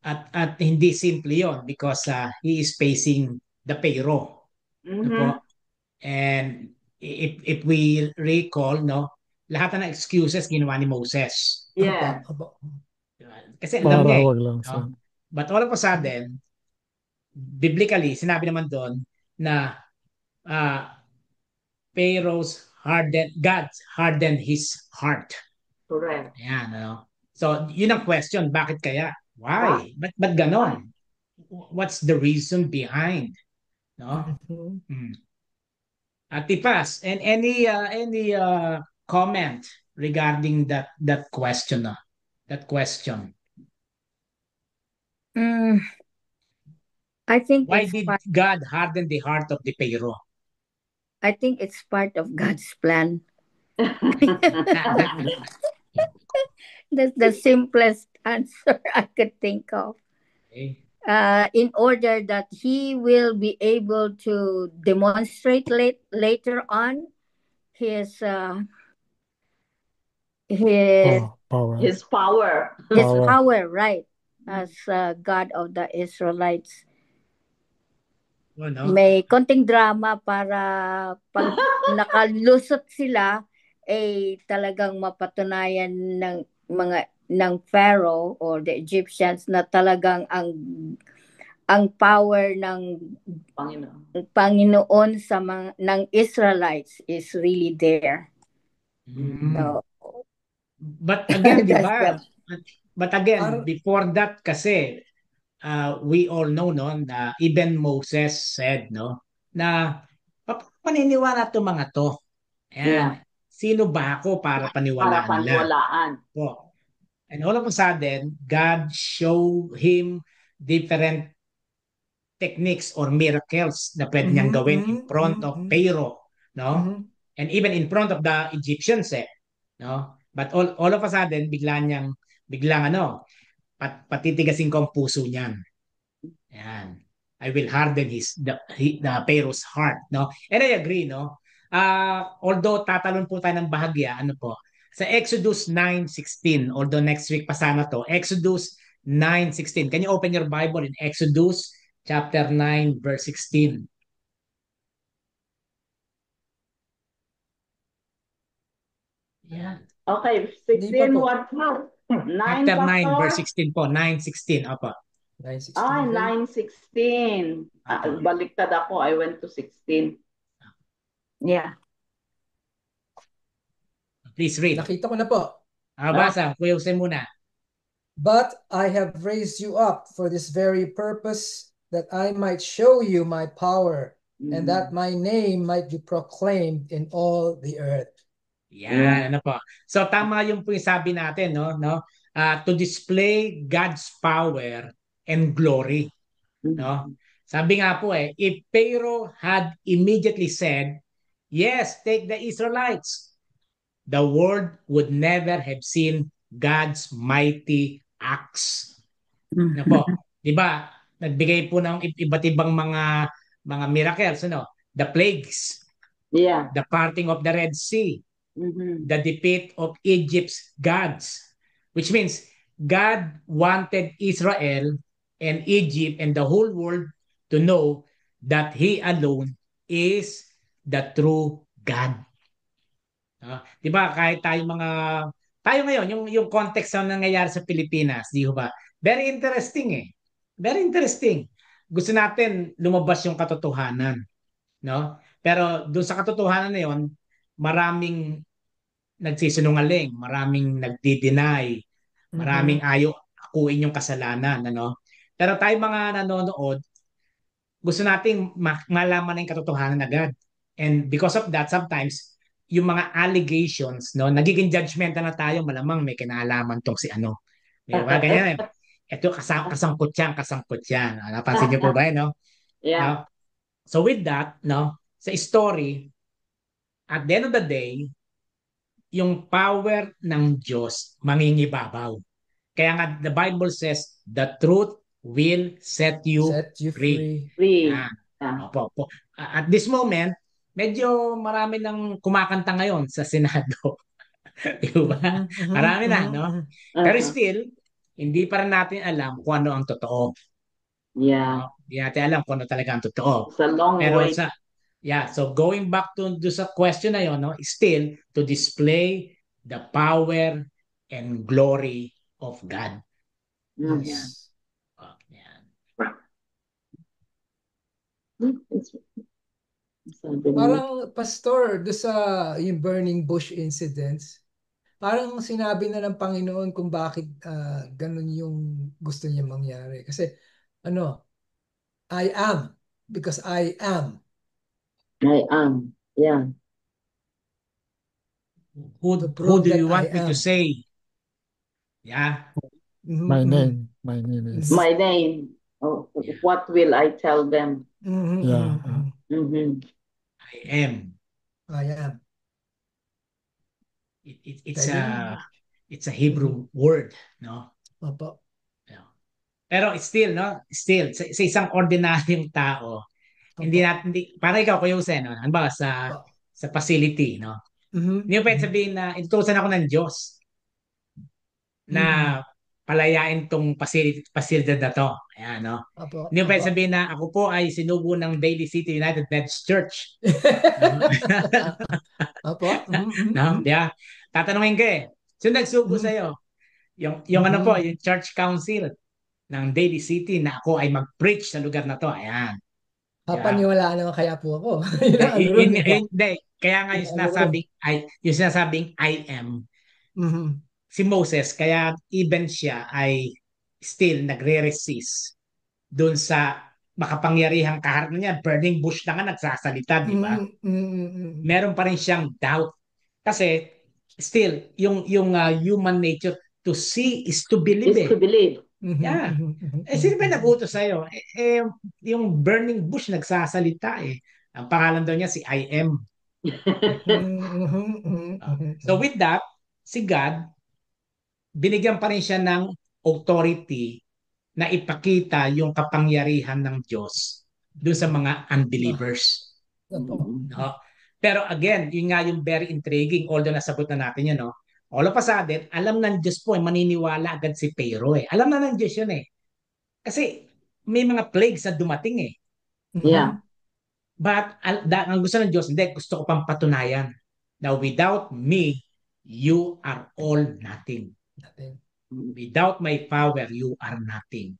At hindi simple yon because he is facing the Pharaoh. Opo. And if we recall, no, lahat ng excuses ginawa ni Moses. Yeah. Kasi alam niya Para wag lang no? But all of a sudden, biblically, sinabi naman doon na Pharaoh's God hardened his heart. Correct. Ayan, ano? So, yun ang question. Bakit kaya? Why? Ba't ganon? What's the reason behind? No? Tipas, and any comment regarding that question? That question. I think Why did God harden the heart of the Pharaoh? I think it's part of God's plan. That's the simplest answer I could think of. Okay. In order that he will be able to demonstrate later on his power. His power. His power, right? As God of the Israelites. Oh, no? May konting drama para pag nakalusot sila talagang mapatunayan ng Pharaoh or the Egyptians na talagang ang power ng Panginoon sa ng Israelites is really there. So, but again, di ba? But again, before that kasi we all know no na even Moses said no na paniniwala to mga to. Ayan. Yeah. Sino ba ako para paniwalaan nila? Po. And all of a sudden, God showed him different techniques or miracles na pwede niyang gawin in front of Pharaoh, no? And even in front of the Egyptians, no? But all of a sudden, biglang patitigasin ko ang puso niyan. Ayan. I will harden the Pharaoh's heart, no? And I agree, no? Although tatalon po tayo ng bahagya, ano po? Sa Exodus 9:16, although next week pa sana to, Exodus 9:16. Can you open your Bible in Exodus chapter 9 verse 16? Yeah. Okay, 16 what now? 9 chapter 9 verse 16 po, 9:16. Apa. 9:16. Baliktad ako. I went to 16. Yeah. Please read. Nakita ko na po. Basa, Kuya Jose muna. But I have raised you up for this very purpose, that I might show you my power, and that my name might be proclaimed in all the earth. Yan, ano po. So tama yung po yung sabi natin, no? To display God's power and glory, no? Sabi nga po if Pharaoh had immediately said, yes, take the Israelites, the world would never have seen God's mighty acts. Ano po? 'Di ba? Nagbigay po ng iba't ibang mga miracles, ano? The plagues. Yeah. The parting of the Red Sea. The defeat of Egypt's gods. Which means God wanted Israel and Egypt and the whole world to know that He alone is the true God. Di ba kahit tayo ngayon yung context ng nangyayari sa Pilipinas, di ba? Very interesting Very interesting. Gusto natin lumabas yung katotohanan, no? Pero doon sa katotohanan na yon, maraming nagsisinungaling, maraming nagdi-deny, maraming ayaw akuin yung kasalanan, ano? Pero tayo mga nanonood, gusto nating malaman na yung katotohanan agad. And because of that, sometimes, yung mga allegations, no, nagiging judgmental na tayo, malamang may kinalaman tong si ano. Di ba? Ganyan eh. Ito, kasangkot yan. Napansin niyo po ba yun, no? Yeah. No? So with that, no, sa story, at the end of the day, yung power ng Diyos mangingibabaw. Kaya nga, the Bible says, the truth will set you Set you free. free. Free. Yan. Yeah. Opo. At this moment, medyo marami nang kumakanta ngayon sa Senado. Di ba? Marami na, no? Pero still, hindi pa rin natin alam kung ano ang totoo. Yeah. No? Hindi natin alam kung ano talaga ang totoo. It's a long Pero way. so going back to sa question na yun, no, still to display the power and glory of God. Yes. Yan. Parang, Pastor, do sa yung burning bush incidents, parang sinabi na ng Panginoon kung bakit ganun yung gusto niya mangyari. Kasi, I am, because I am. I am. Yeah. Who do you want me to say? Yeah. My name is. My name. Oh, what will I tell them? Yeah. I am. I am. It's a Hebrew word, no? Opo. Pero still, no? Still, sa isang ordinaryong tao, hindi para ikaw, Kuya Jose, no? Ano ba, sa facility, no? Hindi mo pwede sabihin na inutusan ako ng Diyos na palayain tong facility na to. Ayan, no? Hindi mo pwede sabihin na ako po ay sinugo ng Daly City United Methodist Church. Opo. No? Yeah. Tatanungin ka sino nagsugo sa'yo? Yung ano po, yung church council ng Daly City na ako ay mag-preach sa lugar na to. Ayan. Papaniwala naman kaya po ako. Hindi. Kaya nga yung sinasabing I am, si Moses, kaya even siya ay still nagre-resist doon sa makapangyarihang kaharap niya. Burning bush na nga nagsasalita, di ba? Meron pa rin siyang doubt. Kasi still, yung human nature to see is to believe. Is to believe. Yeah. Sino ba nag-utos sa'yo? Yung burning bush nagsasalita eh. Ang pangalan daw niya si I am. So with that, si God, binigyan pa rin siya ng authority na ipakita yung kapangyarihan ng Diyos doon sa mga unbelievers. No? Pero again, yun nga yung very intriguing, although nasagot na natin yun, no? All of a sudden, alam ng Diyos po, maniniwala agad si Pharaoh eh. Alam na ng Diyos yun eh. Kasi may mga plagues na dumating eh. Yeah. But ang gusto ng Diyos, hindi, gusto ko pang patunayan na without me, you are all nothing. Without my power, you are nothing.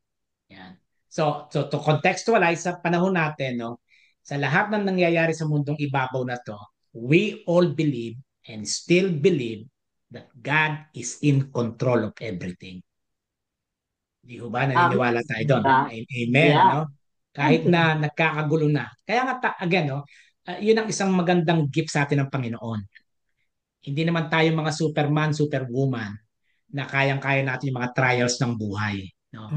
Yan. So to contextualize sa panahon natin, no, sa lahat ng nangyayari sa mundong ibabaw na to, we all believe and still believe that God is in control of everything. Di ko ba naniniwala tayo doon? Amen. Yeah. No? Kahit na nagkakagulo na. Kaya nga, again, no, yun ang isang magandang gift sa atin ng Panginoon. Hindi naman tayo mga superman, superwoman na kayang-kaya natin yung mga trials ng buhay. No?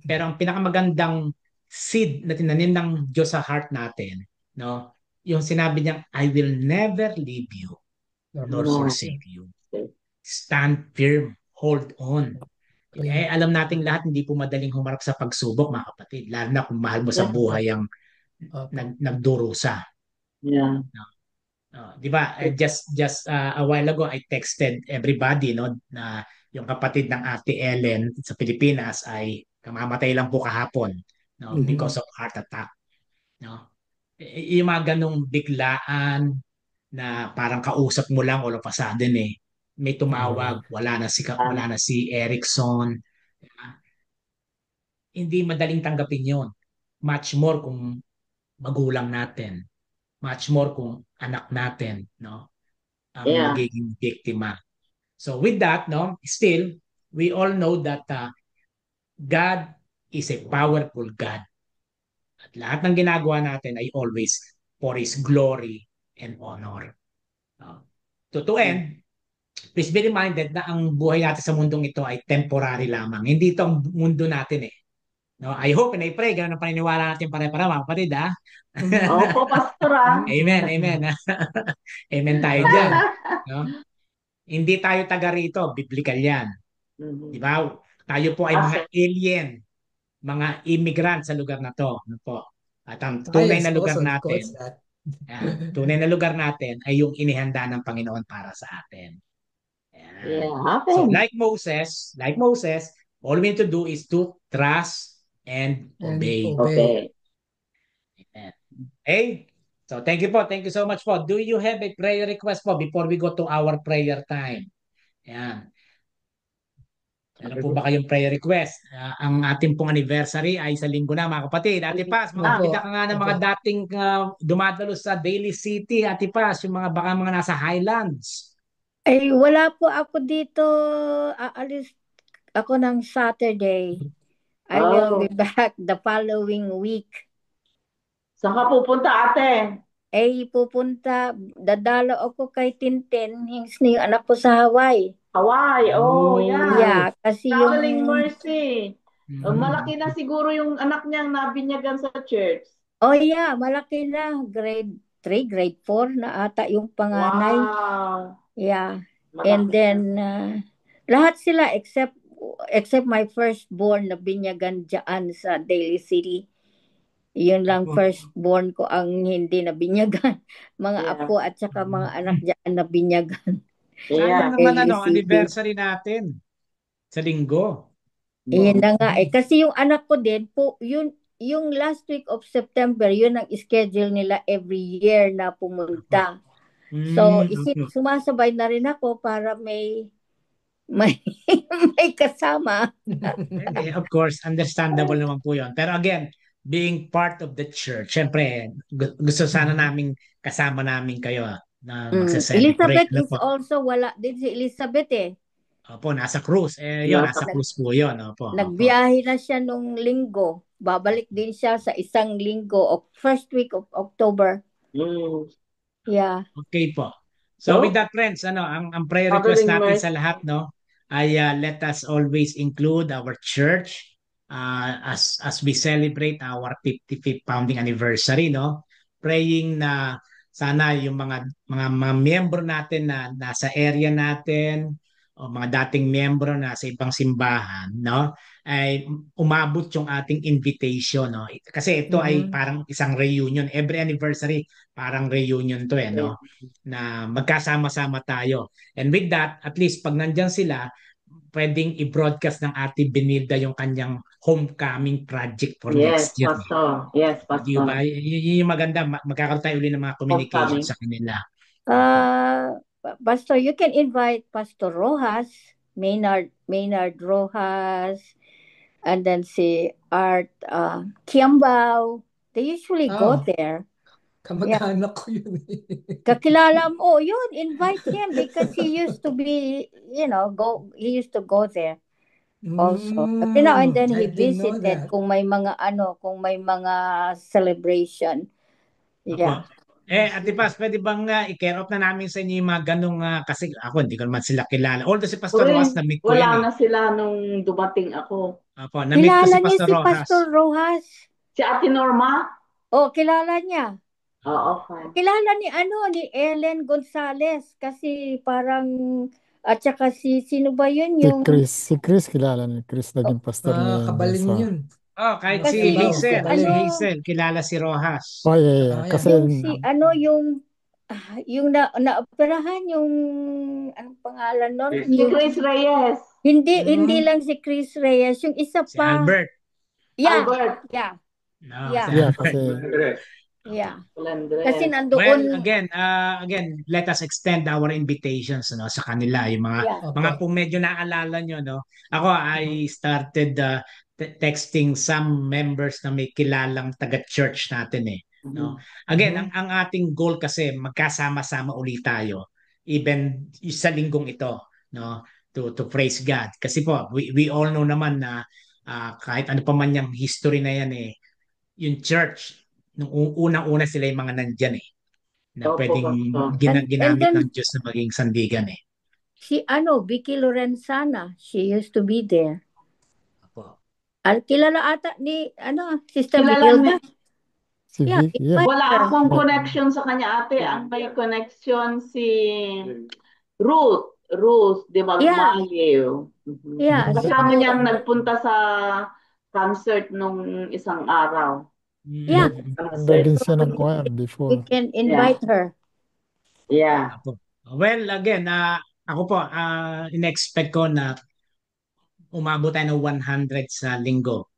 Pero ang pinakamagandang seed na tinanim ng Diyos sa heart natin, no, yung sinabi niyang, I will never leave you nor forsake you. Stand firm, hold on. Alam nating lahat hindi po madaling humarap sa pagsubok, mga kapatid. Lalo na kung mahal mo sa buhay ang nagdurusa. Yeah. Di ba? Just a while ago, I texted everybody, no, na yung kapatid ng Ate Ellen sa Pilipinas ay kamamatay lang po kahapon, no, because of heart attack. No? Yung mga ganong biglaan na parang kausap mo lang all of a sudden eh. May tumawag, wala na si Erickson. Hindi madaling tanggapin yon. Much more kung magulang natin. Much more kung anak natin, no? Ang magiging biktima. So with that, no, still we all know that God is a powerful God. At lahat ng ginagawa natin ay always for His glory and honor. To end, please be reminded na ang buhay natin sa mundong ito ay temporary lamang. Hindi ito ang mundo natin eh. No, I hope and I pray ganun ang paniniwala natin pare-para mga kapatid ha. Opo, Pastor. Amen, amen. Amen tayo diyan. No? Hindi tayo taga rito, biblical 'yan. Di ba? Tayo po ay mga alien, mga immigrant sa lugar na to. Ano po? At ang tunay na lugar natin, tunay na lugar natin ay yung inihanda ng Panginoon para sa atin. Yeah, so like Moses, all we need to do is to trust and obey. Okay. Amen. Okay? So thank you po. Thank you so much po. Do you have a prayer request po before we go to our prayer time? Ayan. Ano po ba kayong prayer request? Ang ating pong anniversary ay sa linggo na mga kapatid. Ate Paz, magpapita ka nga ng mga dating dumadalo sa Daly City. Ate Paz, yung mga baka mga nasa Highlands. Ay, wala po ako dito. Aalis ako ng Saturday. I will be back the following week. Saan ka pupunta, ate? Ay, dadalo ako kay Tintin, yung anak ko sa Hawaii. Hawaii, yeah. Yeah, kasi Traveling Mercy. Malaki na siguro yung anak niyang nabinyagan sa church. Oh yeah, malaki na. Grade 3, grade 4 na ata yung panganay. Wow. Yeah. And then, lahat sila except my firstborn na binyagan dyan sa Daly City. Yun lang firstborn ko ang hindi na binyagan. Mga apo at saka mga anak dyan na binyagan. Sayang naman anniversary natin sa linggo. Yun na nga kasi yung anak ko din po, yung last week of September, yun ang schedule nila every year na pumunta. So, sumasabay na rin ako para may kasama. Of course, understandable naman po yun. Pero again, being part of the church, syempre, gusto sana namin kasama namin kayo na magsa-celebrate. Elizabeth is also wala din si Elizabeth eh. Opo, nasa cruise. Nasa cruise po yun. Opo, nagbiyahe na siya nung linggo. Babalik din siya sa isang linggo, first week of October. Yeah. Okay po. So with that, friends, ang prayer request natin sa lahat, ay let us always include our church as we celebrate our 55th founding anniversary, praying na sana yung mga miyembro natin na nasa area natin o mga dating miyembro na sa ibang simbahan, ay umabot yung ating invitation, kasi ito ay parang isang reunion. Every anniversary parang reunion to na magkasama-sama tayo. And with that, at least pag nandyan sila, pwedeng i-broadcast ng Ate Benilda yung kanyang homecoming project for next year. Pastor. Yes, Pastor. Diba? Yung maganda, magkakaroon tayo uli ng mga communication sa kanila. Pastor, you can invite Pastor Rojas, Maynard Rojas, and then si Art Kiambao. They usually go there. Kamag-anak ko yun. Kakilala mo, yun, invite him because he used to be, he used to go there also. And then he visited kung may mga celebration. Yeah. Ate Paz, pwede bang i-care off na namin sa inyo yung mga ganong, kasi ako hindi ko naman sila kilala. Although si Pastor Rojas na-meet ko yan. Wala na sila nung dumating ako. Opo, na-meet ko si Pastor Rojas. Pastor Rojas. Si Ate Norma? Kilala niya. Okay. Kilala ni Ellen Gonzalez kasi parang at saka sino ba yun yung si Chris kilala ni Chris naging pastor niya. Kabaling yun. Kahit si Hazel, kilala si Rojas. Kasi yung naoperahan yung anong pangalan nun? Si Chris Reyes. Hindi lang si Chris Reyes, yung isa si pa. Albert. Albert. Kasi nandoon. Well, again, let us extend our invitations sa kanila, yung mga kung medyo naalala nyo, ako I started texting some members na may kilalang taga-church natin Again, ang ating goal kasi magkasama-sama ulit tayo even sa linggong ito, to praise God. Kasi po we all know naman na kahit ano pa man yung history na yan yung church, nung unang-una sila yung mga nandyan eh, na Opo, pwedeng Pastor. And ginamit then ng Diyos na maging sandigan eh. si Vicky Lorenzana, she used to be there. Opo. Kilala ata ni Sister Kilala Vilda. ni- Si Yeah, Vic, yeah. Wala her. akong connection sa kanya, ate. Ang may connection si Ruth de Yeah. Magmaliw. Mhm. Yeah, Kasama Sister. niyang nagpunta sa concert nung isang araw. Yeah. Member din siya ng choir We before. can invite her. Yeah. Opo. Well, again, ako po, in-expect ko na umabot tayo ng 100 sa linggo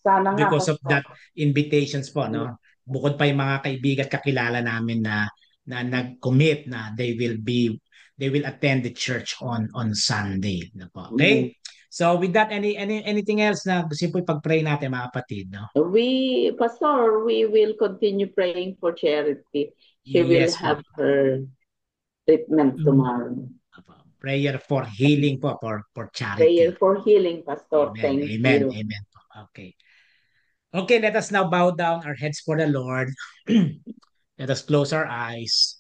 Sana nga, because of Pastor. that invitations po, no? Bukod pa yung mga kaibigan at kakilala namin na nag-commit na they will attend the church on Sunday, no po. Okay? So with that, anything else na gusto po ipag-pray natin mga kapatid, no? Pastor, we will continue praying for Charity. She will Yes po. have her treatment tomorrow. Prayer for healing po, for charity. Prayer for healing, Pastor. Amen. Thank Amen. you. Amen. Okay. Okay, let us now bow down our heads for the Lord. Let us close our eyes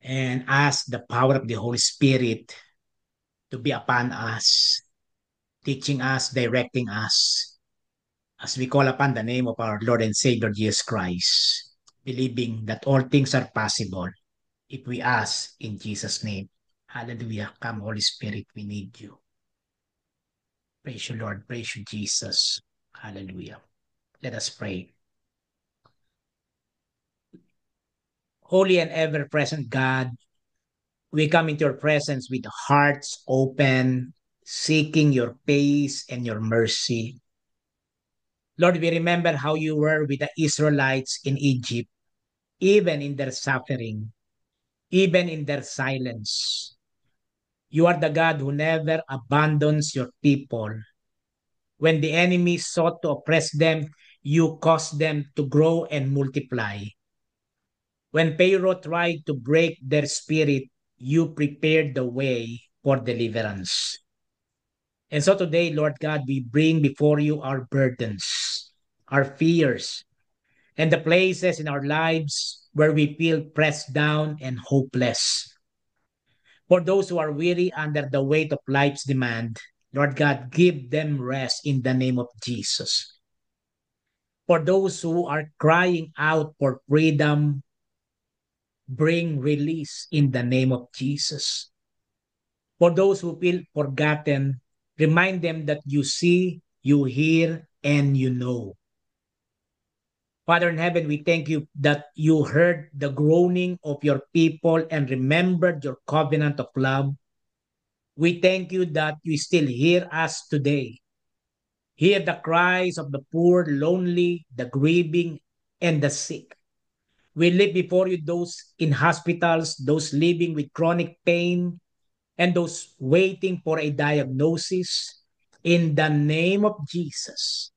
and ask the power of the Holy Spirit to be upon us, teaching us, directing us, as we call upon the name of our Lord and Savior Jesus Christ, believing that all things are possible if we ask in Jesus' name. Hallelujah. Come, Holy Spirit, we need you. Praise you, Lord. Praise you, Jesus. Hallelujah. Let us pray. Holy and ever-present God, we come into your presence with hearts open, seeking your face and your mercy. Lord, we remember how you were with the Israelites in Egypt, even in their suffering, even in their silence. You are the God who never abandons your people. When the enemy sought to oppress them, you caused them to grow and multiply. When Pharaoh tried to break their spirit, you prepared the way for deliverance. And so today, Lord God, we bring before you our burdens, our fears, and the places in our lives where we feel pressed down and hopeless. For those who are weary under the weight of life's demand, Lord God, give them rest in the name of Jesus. For those who are crying out for freedom, bring release in the name of Jesus. For those who feel forgotten, remind them that you see, you hear, and you know. Father in heaven, we thank you that you heard the groaning of your people and remembered your covenant of love. We thank you that you still hear us today. Hear the cries of the poor, lonely, the grieving, and the sick. We lift before you those in hospitals, those living with chronic pain, and those waiting for a diagnosis. In the name of Jesus,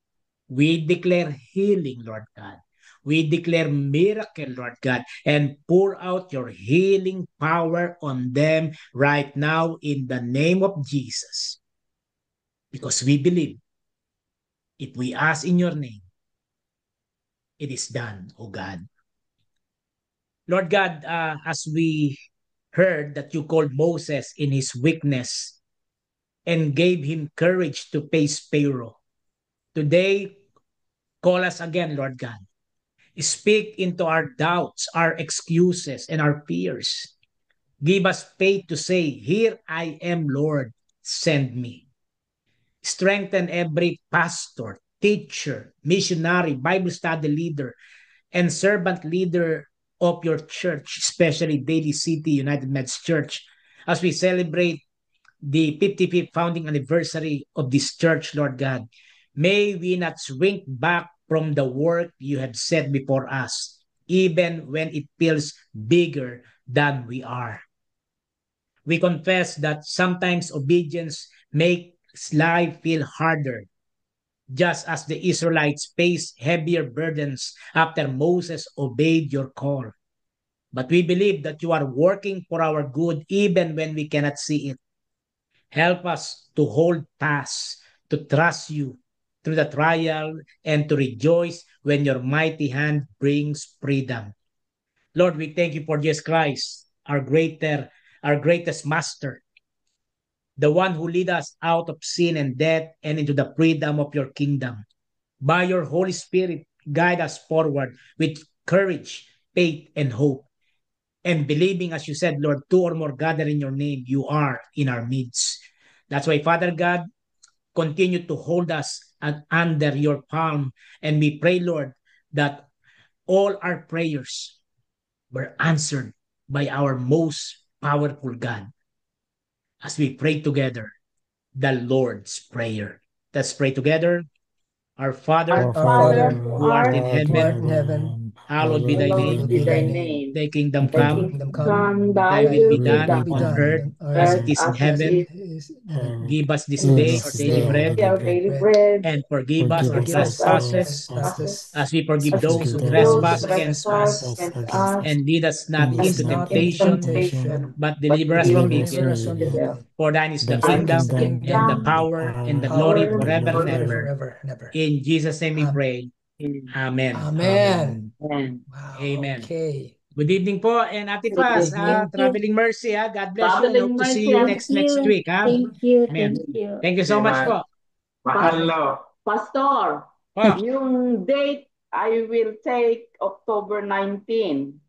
we declare healing, Lord God. We declare miracle, Lord God, and pour out your healing power on them right now in the name of Jesus. Because we believe if we ask in your name, it is done, O God. Lord God, as we heard that you called Moses in his weakness and gave him courage to face Pharaoh, today, call us again, Lord God. Speak into our doubts, our excuses, and our fears. Give us faith to say, here I am, Lord, send me. Strengthen every pastor, teacher, missionary, Bible study leader, and servant leader of your church, especially Daily City United Methodist Church, as we celebrate the 55th founding anniversary of this church, Lord God. May we not shrink back from the work you have set before us, even when it feels bigger than we are. We confess that sometimes obedience makes life feel harder, just as the Israelites faced heavier burdens after Moses obeyed your call. But we believe that you are working for our good even when we cannot see it. Help us to hold fast, to trust you, through the trial and to rejoice when your mighty hand brings freedom. Lord, we thank you for Jesus Christ, our greatest master, the one who lead us out of sin and death and into the freedom of your kingdom. By your Holy Spirit, guide us forward with courage, faith, and hope. And believing, as you said, Lord, 2 or more gather in your name, you are in our midst. That's why, Father God, continue to hold us under your palm. And we pray, Lord, that all our prayers were answered by our most powerful God. As we pray together, the Lord's Prayer. Let's pray together. Our Father, Our Father, who art in heaven, hallowed be thy hallowed name. be thy name. Thy kingdom Thy come, kingdom come, thy thy will be will done be on done earth as it is in heaven. Give us this day our daily bread, our daily bread, and forgive us our Forgive us trespasses as we forgive as we those who forgive those trespass who against us. trespass against us, And lead us not Lead us into not into temptation, temptation, but but deliver us from deliver evil. us from evil. For thine is the Thine is the kingdom, kingdom, and the Kingdom, power, and the glory power, forever and forever. ever. Forever and ever. In Jesus' name we Amen. pray. Amen. Amen. Amen. Wow. Amen. Okay. Good evening po. And Ate Paz, Thank you. traveling mercy. God bless you. And Traveling hope to see mercy. you Thank next week. Thank you. Amen. Thank you. Thank you so much Amen. po. Mahal no. Pastor, Po. yung date I will take October 19.